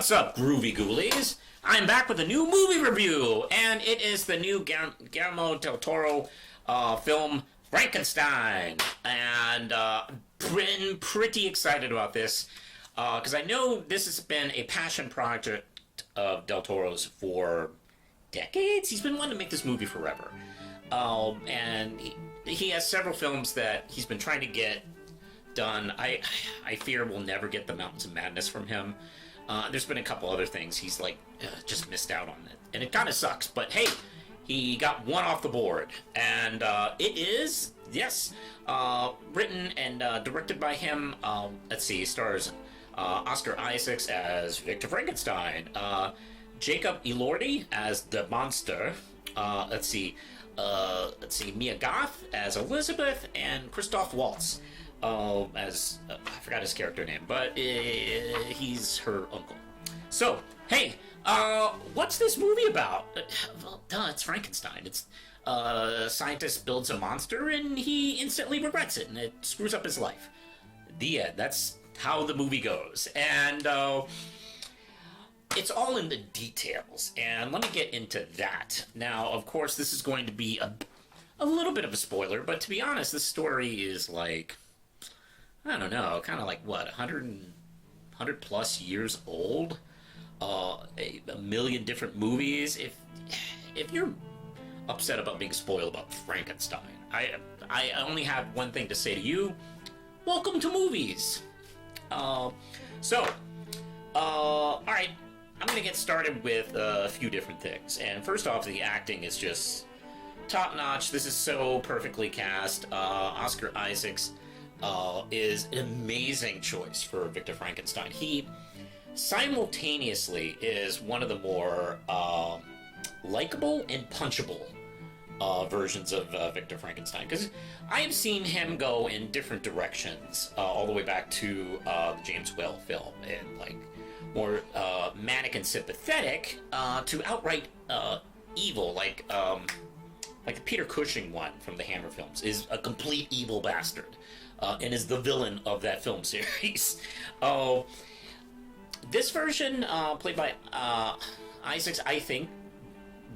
What's up, groovy ghoulies? I'm back with a new movie review, and it is the new Guillermo del Toro film, Frankenstein. And been pretty excited about this, because I know this has been a passion project of del Toro's for decades. He's been wanting to make this movie forever. And he has several films that he's been trying to get done. I fear we'll never get the Mountains of Madness from him. There's been a couple other things he's just missed out on it, and it kind of sucks. But hey, he got one off the board, and it is written and directed by him. Let's see, stars Oscar Isaacs as Victor Frankenstein, Jacob Elordi as the monster. Let's see, Mia Goth as Elizabeth, and Christoph Waltz as I forgot his character name, but he's her uncle. So, hey, what's this movie about? Well, duh, it's Frankenstein. It's a scientist builds a monster and he instantly regrets it, and it screws up his life. The end. That's how the movie goes, and it's all in the details. And let me get into that. Now, of course, this is going to be a little bit of a spoiler, but to be honest, this story is like, I don't know, kind of like, what, 100 plus years old? A million different movies. If you're upset about being spoiled about Frankenstein, I only have one thing to say to you. Welcome to movies. Alright, I'm gonna get started with a few different things. And first off, the acting is just top-notch. This is so perfectly cast. Oscar Isaacs is an amazing choice for Victor Frankenstein. He simultaneously is one of the more likable and punchable versions of Victor Frankenstein, because I have seen him go in different directions, all the way back to the James Whale film, and like more manic and sympathetic to outright evil, like the Peter Cushing one from the Hammer films is a complete evil bastard. And is the villain of that film series. This version, played by Isaacs, I think,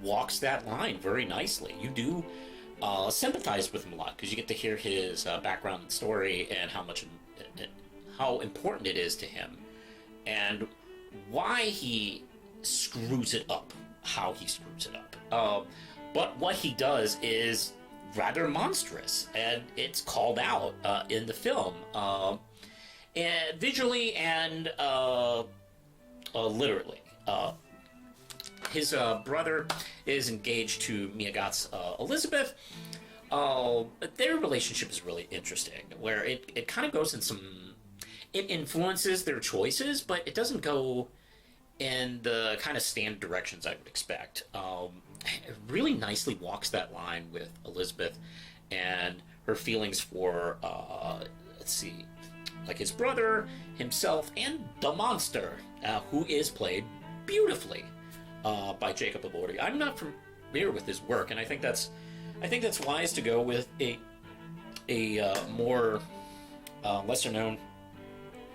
walks that line very nicely. You do sympathize with him a lot, because you get to hear his background and story, and how important it is to him, and why he screws it up, how he screws it up. But what he does is rather monstrous, and it's called out in the film, and visually and literally. His brother is engaged to Mia Goth's Elizabeth. Their relationship is really interesting, where it kind of goes in it influences their choices, but it doesn't go in the kind of standard directions I would expect. It really nicely walks that line with Elizabeth and her feelings for, like his brother, himself, and the monster, who is played beautifully by Jacob Elordi. I'm not familiar with his work, and I think that's wise to go with a more lesser known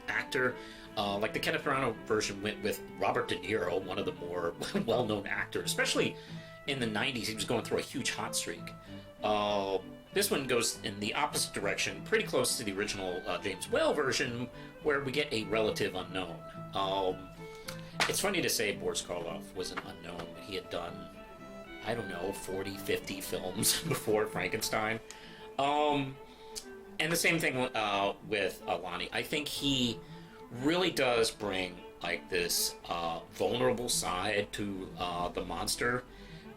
actor. Like the Kenneth Branagh version went with Robert De Niro, one of the more well-known actors, especially in the 90s. He was going through a huge hot streak. This one goes in the opposite direction, pretty close to the original James Whale version, where we get a relative unknown. It's funny to say Boris Karloff was an unknown. He had done, I don't know, 40, 50 films before Frankenstein. And the same thing with Lonnie. I think he really does bring like this vulnerable side to the monster,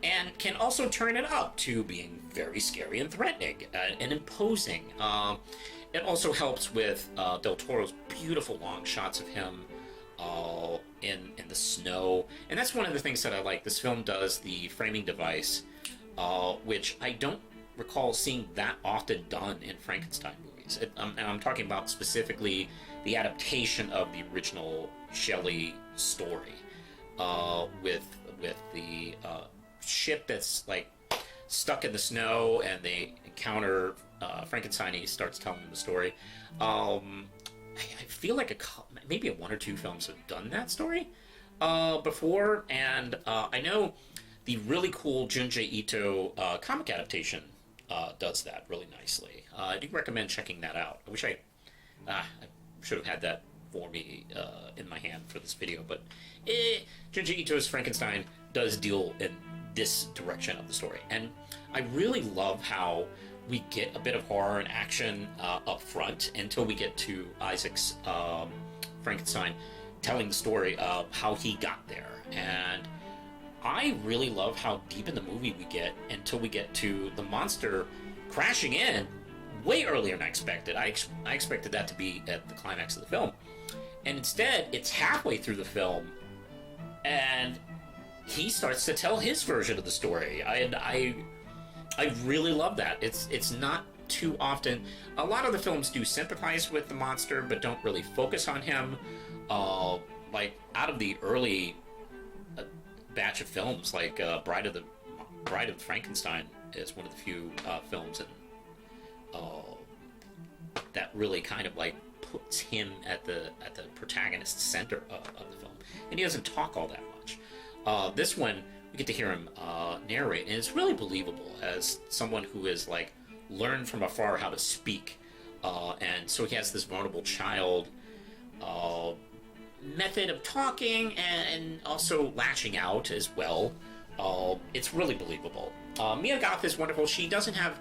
and can also turn it up to being very scary and threatening and imposing. It also helps with del Toro's beautiful long shots of him in the snow, and that's one of the things that I like. This film does the framing device, which I don't recall seeing that often done in Frankenstein movies. And I'm talking about specifically the adaptation of the original Shelley story, with the ship that's like stuck in the snow, and they encounter Frankenstein. He starts telling them the story. I feel like maybe one or two films have done that story. before, and I know the really cool Junji Ito comic adaptation does that really nicely. I do recommend checking that out. I should have had that for me in my hand for this video, but Junji Ito's Frankenstein does deal in this direction of the story, and I really love how we get a bit of horror and action up front until we get to Isaac's Frankenstein telling the story of how he got there. And I really love how deep in the movie we get until we get to the monster crashing in way earlier than I expected. I expected that to be at the climax of the film. And instead, it's halfway through the film, and he starts to tell his version of the story. I really love that. It's not too often. A lot of the films do sympathize with the monster, but don't really focus on him. Like out of the early batch of films, like Bride of Frankenstein is one of the few films that really kind of like puts him at the protagonist's center of the film, and he doesn't talk all that much. This one, we get to hear him narrate, and it's really believable as someone who has like learned from afar how to speak, and so he has this vulnerable child method of talking and also lashing out as well. It's really believable. Mia Goth is wonderful. She doesn't have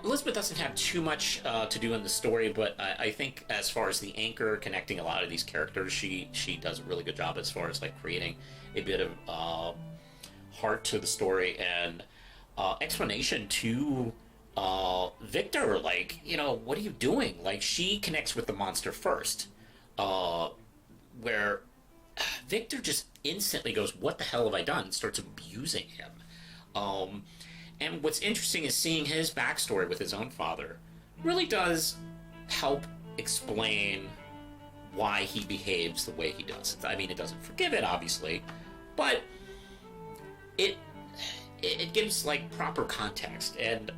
Elizabeth doesn't have too much to do in the story, but I think as far as the anchor connecting a lot of these characters, she does a really good job as far as like creating a bit of heart to the story and explanation to Victor. Like, you know, what are you doing? Like, she connects with the monster first, where Victor just instantly goes, "What the hell have I done?" and starts abusing him. And what's interesting is seeing his backstory with his own father really does help explain why he behaves the way he does. I mean, it doesn't forgive it, obviously, but it gives like proper context. And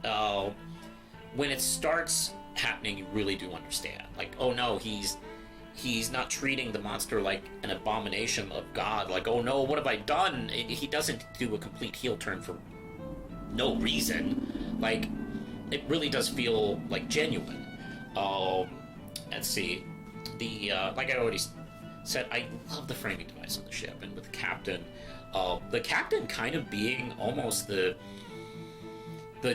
when it starts happening, you really do understand. Like, oh no, he's not treating the monster like an abomination of God. Like, oh no, what have I done? He doesn't do a complete heel turn for no reason. Like, it really does feel like genuine. Let's see, like I already said, I love the framing device on the ship, and with the captain kind of being almost the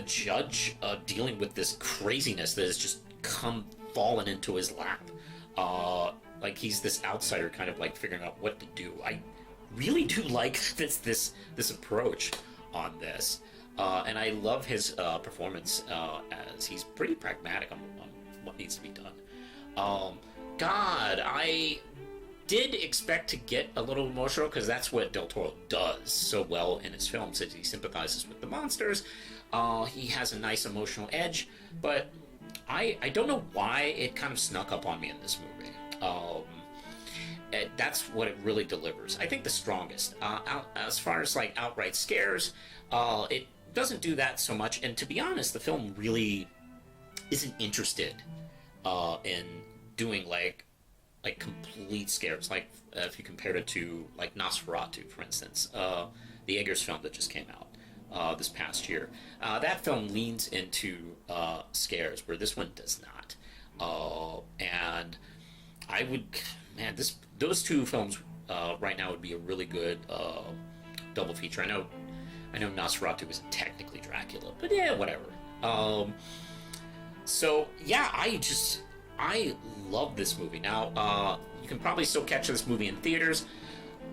judge dealing with this craziness that has just fallen into his lap. Like, he's this outsider kind of like figuring out what to do. I really do like this approach on this. And I love his performance as he's pretty pragmatic on what needs to be done. God, I did expect to get a little emotional, because that's what Del Toro does so well in his films, is he sympathizes with the monsters. He has a nice emotional edge, but I don't know why it kind of snuck up on me in this movie. That's what it really delivers. I think the strongest. As far as like outright scares, it doesn't do that so much, and to be honest, the film really isn't interested in doing like complete scares. Like, if you compared it to like Nosferatu, for instance, the Eggers film that just came out this past year, that film leans into scares where this one does not. And I would, man, those two films right now would be a really good double feature. I know Nosferatu isn't technically Dracula, but yeah, whatever. So yeah, I love this movie. Now, you can probably still catch this movie in theaters,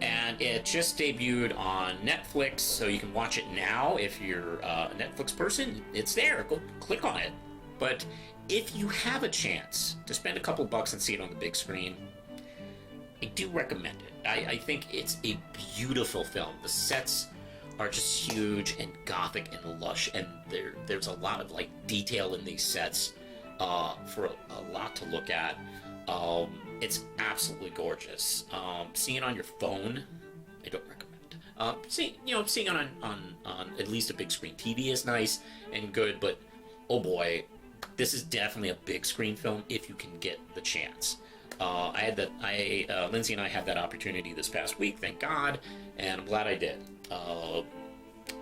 and it just debuted on Netflix, so you can watch it now. If you're a Netflix person, it's there. Go click on it. But if you have a chance to spend a couple bucks and see it on the big screen, I do recommend it. I think it's a beautiful film. The sets are just huge and gothic and lush, and there's a lot of like detail in these sets for a lot to look at. It's absolutely gorgeous. Seeing it on your phone, I don't recommend. Seeing it on at least a big screen TV is nice and good, but oh boy, this is definitely a big screen film if you can get the chance. Lindsay and I had that opportunity this past week, thank God, and I'm glad I did.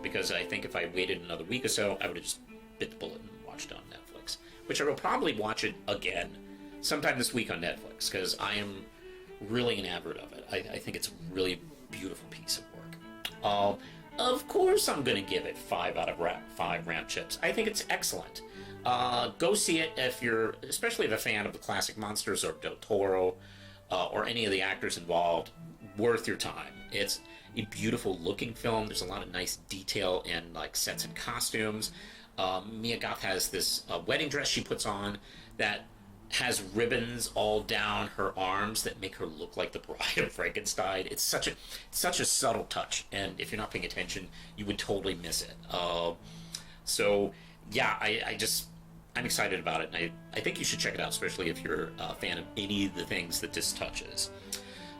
Because I think if I waited another week or so, I would have just bit the bullet and watched it on Netflix. Which I will probably watch it again sometime this week on Netflix, because I am really enamored of it. I think it's a really beautiful piece of work. Of course, I'm going to give it 5 out of 5 ramp chips. I think it's excellent. Go see it if you're, especially if a fan of the classic monsters or Del Toro, or any of the actors involved. Worth your time. It's a beautiful looking film. There's a lot of nice detail in like sets and costumes. Mia Goth has this wedding dress she puts on that has ribbons all down her arms that make her look like the bride of Frankenstein. It's such a subtle touch, and if you're not paying attention, you would totally miss it. So yeah, I'm excited about it, and I think you should check it out, especially if you're a fan of any of the things that this touches.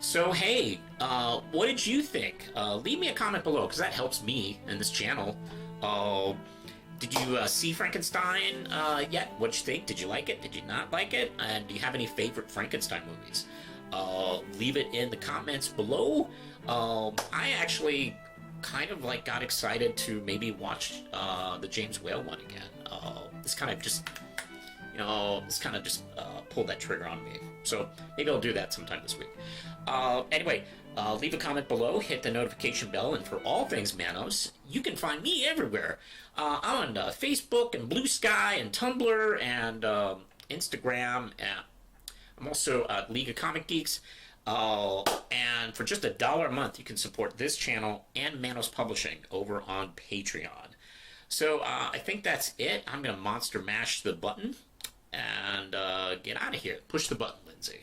So hey, what did you think? Leave me a comment below, because that helps me and this channel. Did you see Frankenstein yet? What'd you think? Did you like it? Did you not like it? And do you have any favorite Frankenstein movies? Leave it in the comments below. I actually kind of like got excited to maybe watch the James Whale one again. This kind of just pulled that trigger on me. So maybe I'll do that sometime this week. Anyway, leave a comment below, hit the notification bell, and for all things Manos, you can find me everywhere. I'm on Facebook and Blue Sky and Tumblr and Instagram. I'm also at League of Comic Geeks. And for just $1 a month, you can support this channel and Manos Publishing over on Patreon. So I think that's it. I'm going to monster mash the button and get out of here. Push the button, Lindsay.